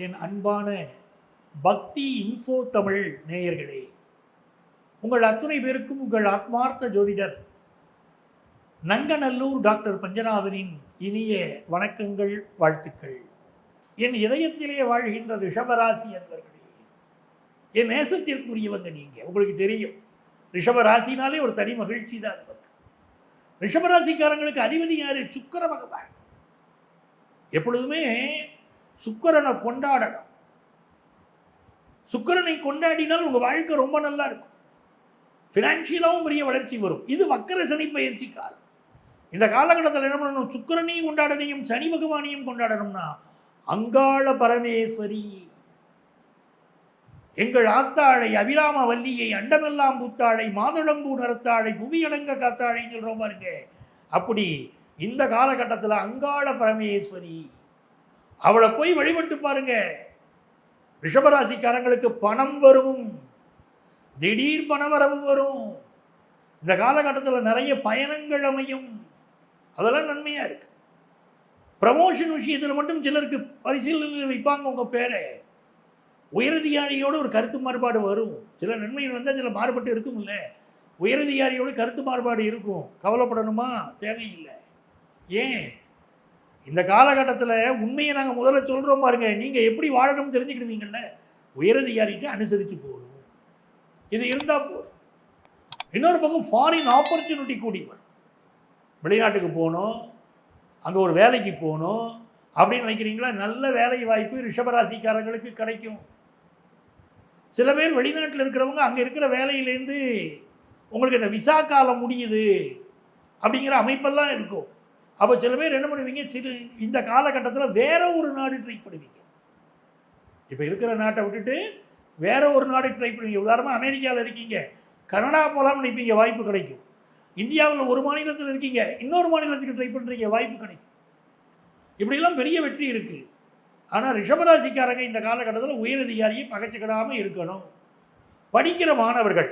என் அன்பான பக்தி இன்ஃபோ தமிழ் நேயர்களே, உங்கள் அத்துணை பேருக்கும் உங்கள் ஆத்மார்த்த ஜோதிடர் நங்கநல்லூர் டாக்டர் பஞ்சநாதனின் இனிய வணக்கங்கள், வாழ்த்துக்கள். என் இதயத்திலே வாழ்கின்ற ரிஷபராசி அன்பர்களே, என் நேசத்திற்குரியவங்க நீங்க. உங்களுக்கு தெரியும், ரிஷபராசினாலே ஒரு தனி மகிழ்ச்சி தான் நமக்கு. ரிஷபராசிக்காரங்களுக்கு அதிபதி யாரு? சுக்கிர பகவான். எப்பொழுதுமே சுக்கிரனை கொண்டாடணும். சுக்கிரனை கொண்டாடினால் உங்க வாழ்க்கை ரொம்ப நல்லா இருக்கும். ஃபினான்ஷியலாகவும் பெரிய வளர்ச்சி வரும். இது வக்கர சனி பயிற்சி காலம். இந்த காலகட்டத்தில் என்ன பண்ணணும்? சுக்கிரனையும் கொண்டாடனையும் சனி பகவானையும் கொண்டாடணும்னா அங்காள பரமேஸ்வரி, எங்கள் ஆத்தாளை, அபிராம வல்லியை, அண்டமெல்லாம் புத்தாளை, மாதுளம்பூ நரத்தாளை, புவியடங்க காத்தாளைன்னு சொல்கிறோம் பாருங்க. அப்படி இந்த காலகட்டத்தில் அங்காள பரமேஸ்வரி, அவளை போய் வழிபட்டு பாருங்க. ரிஷபராசிக்காரங்களுக்கு பணம் வரும், திடீர் பணவரவு வரும். இந்த காலகட்டத்தில் நிறைய பயணங்கள் அமையும். அதெல்லாம் நன்மையா இருக்கு. ப்ரமோஷன் விஷயத்தில் மட்டும் சிலருக்கு பரிசீலனையில் வைப்பாங்க உங்க பேரை. உயரதிகாரியோட ஒரு கருத்து மாறுபாடு வரும். சில நன்மைகள் வந்தால் சில மாறுபட்டு இருக்கும். இல்லை, உயரதிகாரியோட கருத்து மாறுபாடு இருக்கும். கவலைப்படணுமா? தேவையில்லை. ஏன்? இந்த காலகட்டத்தில் உண்மையை நாங்கள் முதல்ல சொல்கிறோம் பாருங்க. நீங்கள் எப்படி வாழணும்னு தெரிஞ்சுக்கிடுவீங்கள்ல. உயரதிகாரிகிட்ட அனுசரித்து போகணும். இது இருந்தால் போதும். இன்னொரு பக்கம் ஃபாரின் ஆப்பர்ச்சுனிட்டி கூடி வரும். வெளிநாட்டுக்கு போகணும், அங்கே ஒரு வேலைக்கு போகணும் அப்படின்னு நினைக்கிறீங்களா? நல்ல வேலை வாய்ப்பு ரிஷபராசிக்காரங்களுக்கு கிடைக்கும். சில பேர் வெளிநாட்டில் இருக்கிறவங்க அங்கே இருக்கிற வேலையிலேருந்து உங்களுக்கு இந்த விசா காலம் முடியுது அப்படிங்கிற அமைப்பெல்லாம் இருக்கும். அப்போ சில பேர் என்ன பண்ணுவீங்க? இந்த காலகட்டத்தில் வேற ஒரு நாடு ட்ரை பண்ணுவீங்க. இப்போ இருக்கிற நாட்டை விட்டுட்டு வேற ஒரு நாடு ட்ரை பண்ணுவீங்க. உதாரணமாக அமெரிக்காவில் இருக்கீங்க, கனடா போகலாம்னு நினைப்பீங்க, வாய்ப்பு கிடைக்கும். இந்தியாவில் ஒரு மாநிலத்தில் இருக்கீங்க, இன்னொரு மாநிலத்துக்கு ட்ரை பண்ணுறீங்க, வாய்ப்பு கிடைக்கும். இப்படிலாம் பெரிய வெற்றி இருக்குது. ஆனால் ரிஷபராசிக்காரங்க இந்த காலகட்டத்தில் உயரதிகாரியை பகைச்சிக்கிடாமல் இருக்கணும். படிக்கிற மாணவர்கள்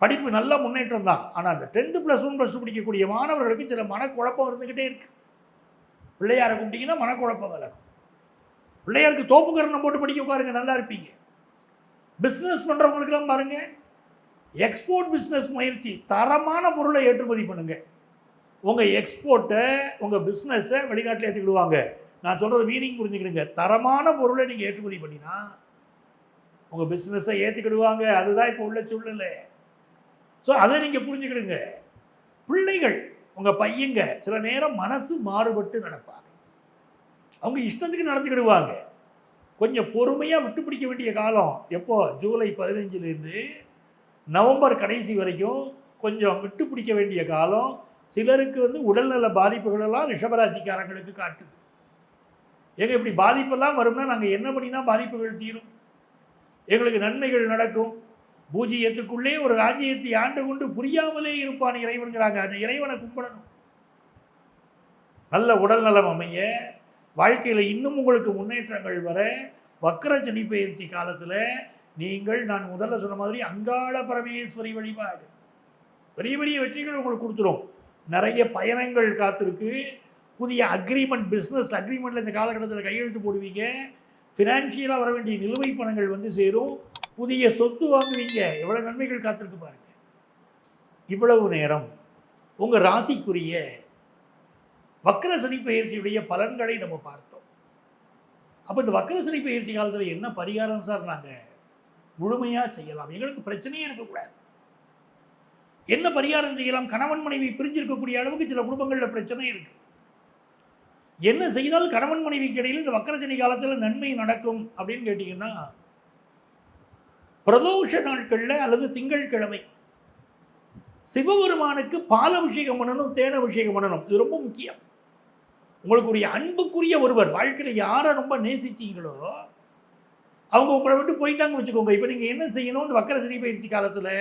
படிப்பு நல்ல முன்னேற்றம் தான். ஆனால் அந்த 10th +1 +2 படிக்கக்கூடிய மாணவர்களுக்கு சில மனக்குழப்பம் இருந்துக்கிட்டே இருக்கு. பிள்ளையாரை கூப்பிட்டீங்கன்னா மனக்குழப்பம் விலகும். பிள்ளையாருக்கு தோப்புக்கரணம் போட்டு படிக்க உட்காருங்க, நல்லா இருப்பீங்க. பிஸ்னஸ் பண்ணுறவங்களுக்கெல்லாம் பாருங்க, எக்ஸ்போர்ட் பிஸ்னஸ் முயற்சி, தரமான பொருளை ஏற்றுமதி பண்ணுங்க. உங்கள் எக்ஸ்போர்ட்டை, உங்கள் பிஸ்னஸை வெளிநாட்டில் ஏற்றுக்கிடுவாங்க. நான் சொல்கிறது மீனிங் புரிஞ்சுக்கிடுங்க. தரமான பொருளை நீங்கள் ஏற்றுமதி பண்ணினா உங்கள் பிஸ்னஸை ஏற்றுக்கிடுவாங்க. அதுதான் இப்போ உள்ள சூழ்நிலை. ஸோ அதை நீங்கள் புரிஞ்சுக்கிடுங்க. பிள்ளைகள், உங்கள் பையங்க சில நேரம் மனசு மாறுபட்டு நடப்பாங்க. அவங்க இஷ்டத்துக்கு நடந்துக்கிடுவாங்க. கொஞ்சம் பொறுமையாக விட்டு பிடிக்க வேண்டிய காலம் எப்போ? ஜூலை 15லேருந்து நவம்பர் கடைசி வரைக்கும் கொஞ்சம் விட்டு பிடிக்க வேண்டிய காலம். சிலருக்கு உடல்நல பாதிப்புகளெல்லாம் ரிஷபராசிக்காரங்களுக்கு காட்டுது. ஏங்க இப்படி பாதிப்பெல்லாம் வரும்னா நாங்கள் என்ன பண்ணினா பாதிப்புகள் தீரும்? எங்களுக்கு நன்மைகள் நடக்கும். பூஜ்ஜியத்துக்குள்ளே ஒரு ராஜ்யத்தை ஆண்டு கொண்டு புரியாமலே இருப்பான் இறைவன்கிறாங்க. அந்த இறைவனை கும்பிடணும். நல்ல உடல் நலம் அமைய, வாழ்க்கையில் இன்னும் உங்களுக்கு முன்னேற்றங்கள் வர, வக்கர சனி பயிற்சி காலத்தில் நீங்கள், நான் முதல்ல சொன்ன மாதிரி, அங்காள பரமேஸ்வரி வழிபாடு பெரிய பெரிய வெற்றிகள் உங்களுக்கு கொடுத்துரும். நிறைய பயணங்கள் காத்திருக்கு. புதிய அக்ரிமெண்ட், பிஸ்னஸ் அக்ரிமெண்ட்டில் இந்த காலகட்டத்தில் கையெழுத்து போடுவீங்க. ஃபினான்ஷியலாக வர வேண்டிய நிலுவை பணங்கள் சேரும். புதிய சொத்து வாங்குவீங்க. எவ்வளோ நன்மைகள் காத்திருக்கு பாருங்க. இவ்வளவு நேரம் உங்கள் ராசிக்குரிய வக்கர சனி பயிற்சியுடைய பலன்களை நம்ம பார்த்தோம். அப்போ இந்த வக்கர சனி பயிற்சி காலத்தில் என்ன பரிகாரம் சார் நாங்கள் முழுமையாக செய்யலாம்? எங்களுக்கு பிரச்சனையே இருக்கக்கூடாது. என்ன பரிகாரம் செய்யலாம்? கணவன் மனைவி பிரிஞ்சிருக்கக்கூடிய அளவுக்கு சில குடும்பங்களில் பிரச்சனை இருக்கு. என்ன செய்தால் கணவன் மனைவிக்கு இடையில் இந்த வக்கர சனி காலத்தில் நன்மை நடக்கும் அப்படின்னு கேட்டிங்கன்னா, பிரதோஷ நாட்களில் அல்லது திங்கட்கிழமை சிவபெருமானுக்கு பாலபிஷேகம் பண்ணணும், தேனபிஷேகம் பண்ணணும். இது ரொம்ப முக்கியம். உங்களுக்குரிய அன்புக்குரிய ஒருவர், வாழ்க்கையில் யாரை ரொம்ப நேசிச்சிங்களோ அவங்க உங்களை விட்டு போயிட்டாங்கன்னு வச்சுக்கோங்க. இப்போ நீங்கள் என்ன செய்யணும்? இந்த வக்கர சனி பயிற்சி காலத்தில்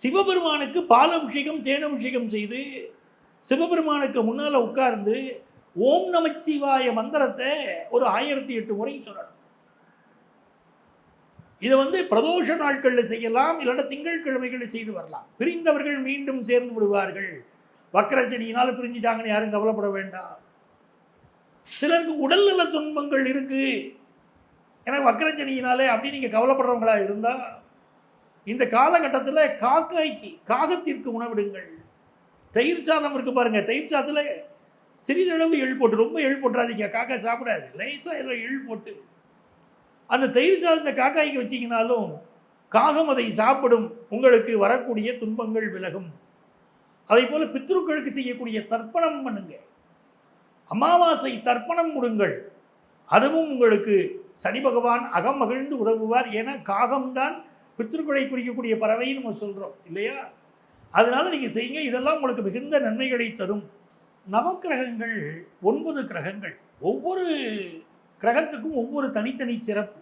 சிவபெருமானுக்கு பாலபிஷேகம், தேனபிஷேகம் செய்து சிவபெருமானுக்கு முன்னால் உட்கார்ந்து ஓம் நமச்சிவாய மந்திரத்தை ஒரு 1008 முறை சொல்லணும். இதை பிரதோஷ நாட்களில் செய்யலாம், இல்லைன்னா திங்கட்கிழமைகளில் செய்து வரலாம். பிரிந்தவர்கள் மீண்டும் சேர்ந்து விடுவார்கள். வக்கர சனியினால் பிரிஞ்சிட்டாங்கன்னு யாரும் கவலைப்பட வேண்டாம். சிலருக்கு உடல்நல துன்பங்கள் இருக்குது, எனக்கு வக்கரச்சனியினாலே அப்படின்னு நீங்கள் கவலைப்படுறவங்களா இருந்தால் இந்த காலகட்டத்தில் காகத்திற்கு உணவிடுங்கள். தயிர் சாதம் இருக்குது பாருங்கள், தயிர் சாதத்தில் சிறிதளவு எள் போட்டு, ரொம்ப எள் போட்டுறாதீங்க, காக்கா சாப்பிடாது. லேசாக இதில் எள் போட்டு அந்த தயிர் சாதத்தை காக்காய்க்கு வச்சிங்கனாலும் காகம் அதை சாப்பிடும், உங்களுக்கு வரக்கூடிய துன்பங்கள் விலகும். அதே போல் பித்ருக்களுக்கு செய்யக்கூடிய தர்ப்பணம் பண்ணுங்க, அமாவாசை தர்ப்பணம் கொடுங்கள், அதுவும் உங்களுக்கு சனி பகவான் அகம் மகிழ்ந்து உதவுவார். ஏன்னா காகம்தான் பித்ருக்களை குறிக்கக்கூடிய பறவைன்னு நம்ம சொல்கிறோம் இல்லையா? அதனால நீங்கள் செய்யுங்க, இதெல்லாம் உங்களுக்கு மிகுந்த நன்மைகளை தரும். நவக்கிரகங்கள் 9 கிரகங்கள், ஒவ்வொரு கிரகத்துக்கும் ஒவ்வொரு தனித்தனி சிறப்பு.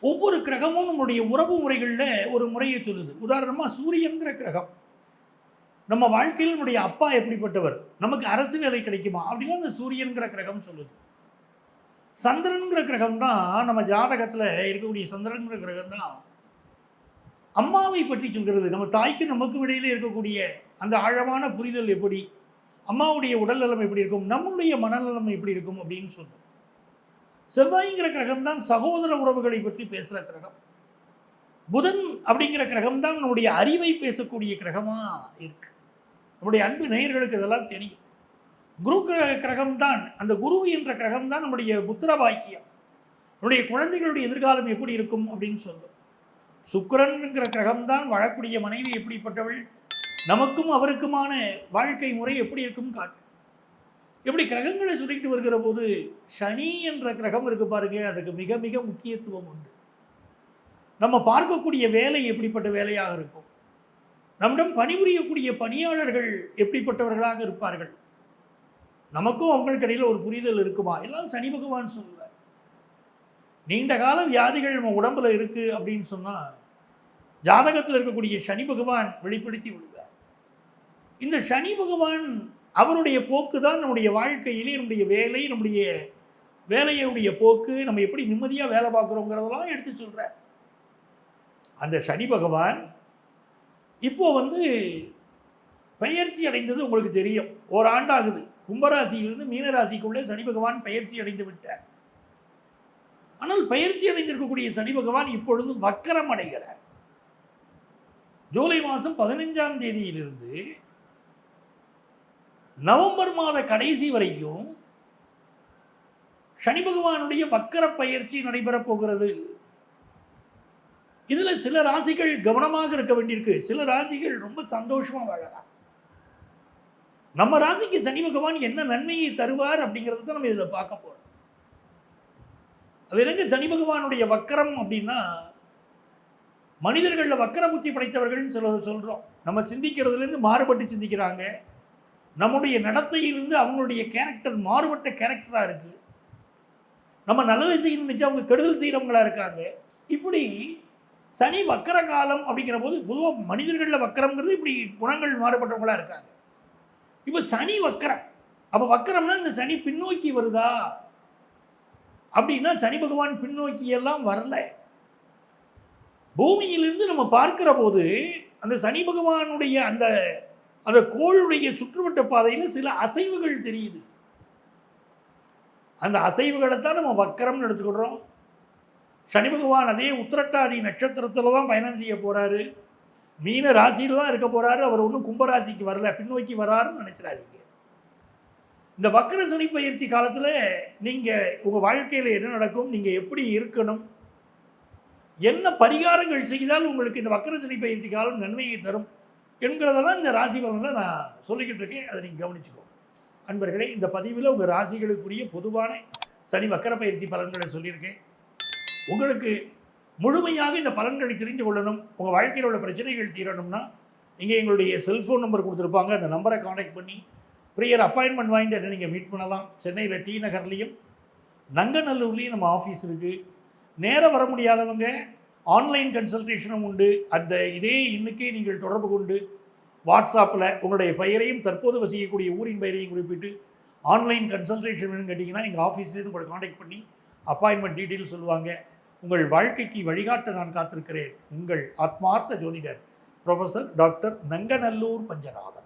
ஒவ்வொரு கிரகமும் நம்முடைய உறவு முறைகளில் ஒரு முறையை சொல்லுது. உதாரணமாக சூரியன்கிற கிரகம் நம்ம வாழ்க்கையில் நம்முடைய அப்பா எப்படிப்பட்டவர், நமக்கு அரசு வேலை கிடைக்குமா அப்படின்னா அந்த சூரியன்கிற கிரகம் சொல்லுது. சந்திரன்கிற கிரகம் தான் நம்ம ஜாதகத்தில் இருக்கக்கூடிய சந்திரன்கிற கிரகம் தான் அம்மாவை பற்றி சொல்கிறது. நம்ம தாய்க்கு நமக்கு இடையிலே இருக்கக்கூடிய அந்த ஆழமான புரிதல் எப்படி, அம்மாவுடைய உடல் நலம் எப்படி இருக்கும், நம்முடைய மனநலம் எப்படி இருக்கும் அப்படின்னு சொல்லுது. செவ்வாய்ங்கிற கிரகம் தான் சகோதர உறவுகளை பற்றி பேசுகிற கிரகம். புதன் அப்படிங்கிற கிரகம் தான் நம்முடைய அறிவை பேசக்கூடிய கிரகமாக இருக்கு. நம்முடைய அன்பு நேயர்களுக்கு இதெல்லாம் தெரியும். குரு கிரகம் தான், அந்த குரு என்ற கிரகம் தான் நம்முடைய புத்திர பாக்கியம், நம்முடைய குழந்தைகளுடைய எதிர்காலம் எப்படி இருக்கும் அப்படின்னு சொல்லும். சுக்கிரன்கிற கிரகம் தான் வாழக்கூடிய மனைவி எப்படிப்பட்டவள், நமக்கும் அவருக்குமான வாழ்க்கை முறை எப்படி இருக்கும் காட்டு. இப்படி கிரகங்களை சொல்லிட்டு வருகிற போது சனி என்ற கிரகம் இருக்கு பாருங்க, அதுக்கு மிக மிக முக்கியத்துவம் உண்டு. நம்ம பார்க்கக்கூடிய வேலை எப்படிப்பட்ட வேலையாக இருக்கும், நம்மிடம் பணிபுரியக்கூடிய பணியாளர்கள் எப்படிப்பட்டவர்களாக இருப்பார்கள், நமக்கும் அவங்களுக்கு இடையில் ஒரு புரிதல் இருக்குமா, எல்லாம் சனி பகவான் சொல்லுவார். நீண்ட கால வியாதிகள் நம்ம உடம்புல இருக்குது அப்படின்னு சொன்னால் ஜாதகத்தில் இருக்கக்கூடிய சனி பகவான் வெளிப்படுத்தி விடுவார். இந்த சனி பகவான் அவருடைய போக்கு தான் நம்முடைய வாழ்க்கையிலே, நம்முடைய வேலை, நம்முடைய வேலையுடைய போக்கு, நம்ம எப்படி நிம்மதியாக வேலை பார்க்குறோங்கிறதெல்லாம் எடுத்து சொல்கிறார். அந்த சனி பகவான் இப்போ பெயர்ச்சி அடைந்தது உங்களுக்கு தெரியும், ஓராண்டாகுது. கும்பராசியிலிருந்து மீனராசிக்குள்ளே சனி பகவான் பெயர்ச்சி அடைந்து விட்டார். ஆனால் பெயர்ச்சி அடைந்திருக்கக்கூடிய சனி பகவான் இப்பொழுது வக்கரம் அடைகிறார். ஜூலை மாதம் 15ஆம் தேதியிலிருந்து நவம்பர் மாத கடைசி வரைக்கும் சனி பகவானுடைய வக்கர பயிற்சி நடைபெறப் போகிறது. இதுல சில ராசிகள் கவனமாக இருக்க வேண்டியிருக்கு, சில ராசிகள் ரொம்ப சந்தோஷமா வாழலாம். நம்ம ராசிக்கு சனி பகவான் என்ன நன்மையை தருவார் அப்படிங்கிறது தான் நம்ம இதுல பார்க்க போறோம். அது என்னங்க சனி பகவானுடைய வக்கரம் அப்படின்னா, மனிதர்களில் வக்கர புத்தி படைத்தவர்கள் சொல்றோம். நம்ம சிந்திக்கிறதுலேருந்து மாறுபட்டு சிந்திக்கிறாங்க, நம்முடைய நடத்தையிலிருந்து அவங்களுடைய கேரக்டர் மாறுபட்ட கேரக்டராக இருக்குது, நம்ம நல்லது செய்யணும்னு நினச்சா அவங்க கெடுதல் செய்கிறவங்களா இருக்காங்க. இப்படி சனி வக்கர காலம் அப்படிங்கிற போது பொதுவாக மனிதர்களில் வக்கரம்ங்கிறது இப்படி குணங்கள் மாறுபட்டவங்களா இருக்காங்க. இப்போ சனி வக்கரம், அப்போ வக்கரம்னா இந்த சனி பின்னோக்கி வருதா அப்படின்னா சனி பகவான் பின்னோக்கி எல்லாம் வரல. பூமியிலிருந்து நம்ம பார்க்கிற போது அந்த சனி பகவானுடைய அந்த அந்த கோளுடைய சுற்றுவட்ட பாதையில் சில அசைவுகள் தெரியுது. அந்த அசைவுகளைத்தான் நம்ம வக்கரம்னு எடுத்துக்கிடுறோம். சனி பகவான் அதே உத்திரட்டாதி நட்சத்திரத்தில் தான் பயணம் செய்ய போகிறாரு, மீன ராசியில் தான் இருக்க போகிறாரு. அவர் ஒன்றும் கும்பராசிக்கு வரல, பின்னோக்கி வராருன்னு நினச்சிடாதீங்க. இந்த வக்கர சனி பயிற்சி காலத்தில் நீங்கள் உங்கள் வாழ்க்கையில் என்ன நடக்கும், நீங்கள் எப்படி இருக்கணும், என்ன பரிகாரங்கள் செய்தால் உங்களுக்கு இந்த வக்கர சனி பயிற்சி காலம் நன்மையை தரும் என்கிறதெல்லாம் இந்த ராசி பலனில் நான் சொல்லிக்கிட்டு இருக்கேன். அதை நீங்கள் கவனிச்சுக்கோங்க. அன்பர்களே, இந்த பதிவில் உங்கள் ராசிகளுக்குரிய பொதுவான சனி வக்கர பயிற்சி பலன்களை சொல்லியிருக்கேன். உங்களுக்கு முழுமையாக இந்த பலன்களை தெரிந்து கொள்ளணும், உங்கள் வாழ்க்கையில் உள்ள பிரச்சனைகள் தீரணும்னா நீங்கள் எங்களுடைய செல்ஃபோன் நம்பர் கொடுத்துருப்பாங்க, அந்த நம்பரை காண்டாக்ட் பண்ணி ப்ரியர் அப்பாயின்மெண்ட் வாங்கிட்டு என்ன நீங்கள் மீட் பண்ணலாம். சென்னையில் டி நகர்லேயும் நங்கநல்லூர்லேயும் நம்ம ஆஃபீஸ் இருக்குது. நேராக வர முடியாதவங்க ஆன்லைன் கன்சல்டேஷனும் உண்டு. அந்த இதே இன்னைக்கே நீங்கள் தொடர்பு கொண்டு வாட்ஸ்அப்பில் உங்களுடைய பெயரையும் தற்போது வசிக்கக்கூடிய ஊரின் பெயரையும் குறிப்பிட்டு ஆன்லைன் கன்சல்டேஷன் வேணும்னு கேட்டிங்கன்னா எங்கள் ஆஃபீஸ்லேருந்து உங்களை காண்டாக்ட் பண்ணி அப்பாயின்மெண்ட் டீட்டெயில் சொல்லுவாங்க. உங்கள் வாழ்க்கைக்கு வழிகாட்ட நான் காத்திருக்கிறேன். உங்கள் ஆத்மார்த்த ஜோதிடர் ப்ரொஃபஸர் டாக்டர் நங்கநல்லூர் பஞ்சநாதன்.